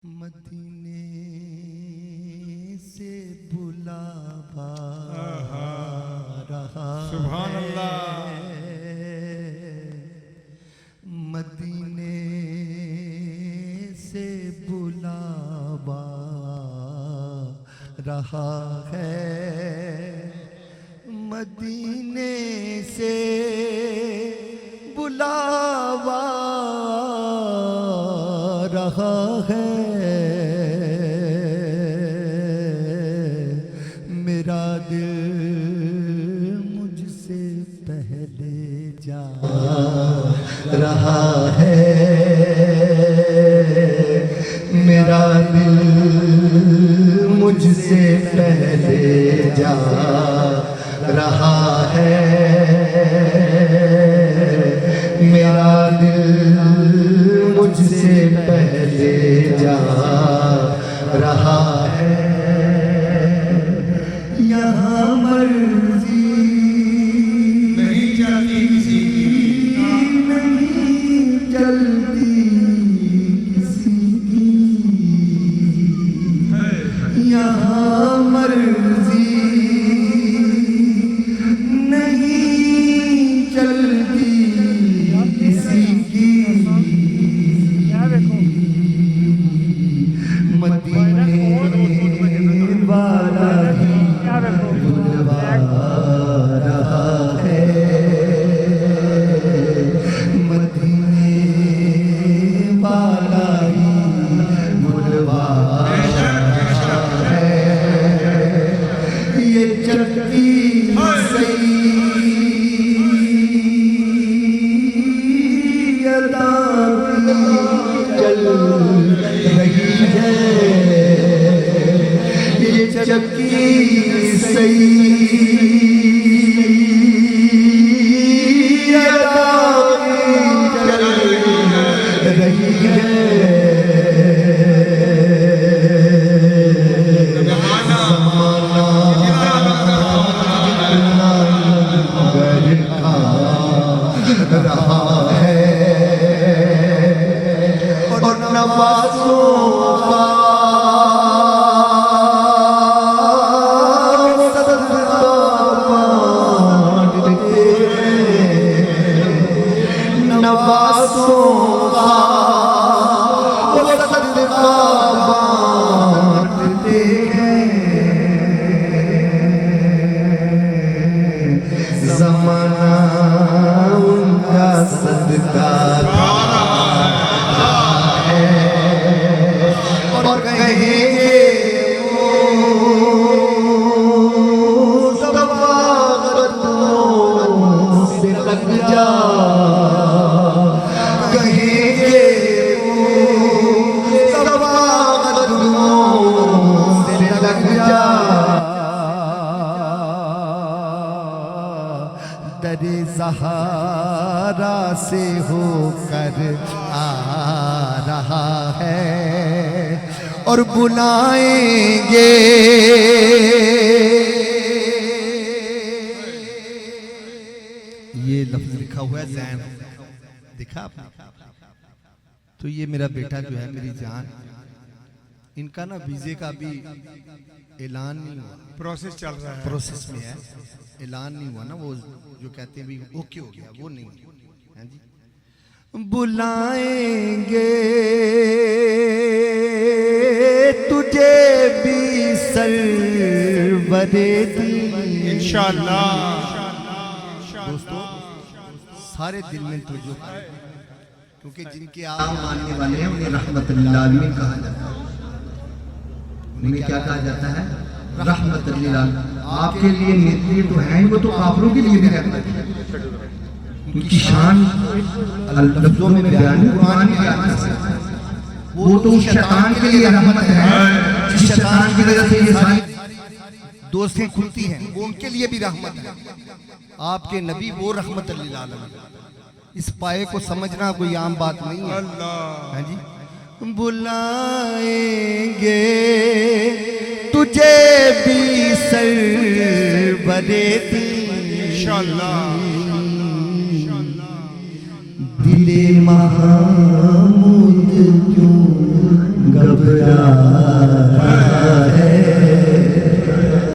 मदीने से बुलावा रहा सुभान अल्लाह। मदीने से बुलावा रहा है, मदीने से बुलावा रहा है। मेरा दिल मुझसे पहले जा रहा है, मेरा दिल मुझसे पहले जा रहा है, मेरा दिल मुझसे पहले जा रहा है। यहाँ मर्जी नहीं चलती किसी की, नहीं चलती किसी की, यहाँ मर्जी नहीं चलती किसी की। मदीने वाला ही बुलवा रहा है, मदीने वाला ही बुलवा रहा है। ये चलती सही अदा चल रही है, ये चक्की सही अदा चल रही है। रहा है और नवाज़ों का सदका बांटते हैं, नवाज़ों का सदका बांटते हैं। ज़माना उनका सदका है और कहेंगे वो सवागतों से लग जा, कहेंगे वो सवागतों से लग जा। दरे सहारा से होकर आ रहा है और बुलाएंगे। ये लफ्ज लिखा हुआ है ज़ैन, देखा आपने? तो ये मेरा बेटा जो है, मेरी जान, इनका ना वीजे का भी ऐलान नहीं हुआ, प्रोसेस चल रहा है, प्रोसेस में है, ऐलान नहीं हुआ ना, वो जो कहते हैं भी ओके हो गया, वो नहीं है जी। बुलाएंगे तुझे भी सरवरे दी इंशाअल्लाह। दोस्तों सारे दिल में तुझो, क्योंकि जिनके आप मानने वाले हैं उन्हें रहमतुल्लिल आलमीन कहा जाता है। उन्हें क्या कहा जाता है? रहमतुल्लिल आलमीन। आपके लिए नेत्री तो हैं, वो तो काफिरों के लिए भी रहमत है, उनकी शान लफ्जों में बयान कुरान की आयत है। वो तो शैतान के लिए रहमत है, जिस शैतान की वजह से ये सारी दोस्तें खुलती हैं, वो उनके लिए भी रहमत है। आपके नबी वो रहमतुल्लिल आलमीन। इस पाए को समझना कोई आम बात नहीं है। हाँ जी। बुलाएंगे तुझे भी सरवरे दी इंशाअल्लाह। दिले महमूद क्यों घबरा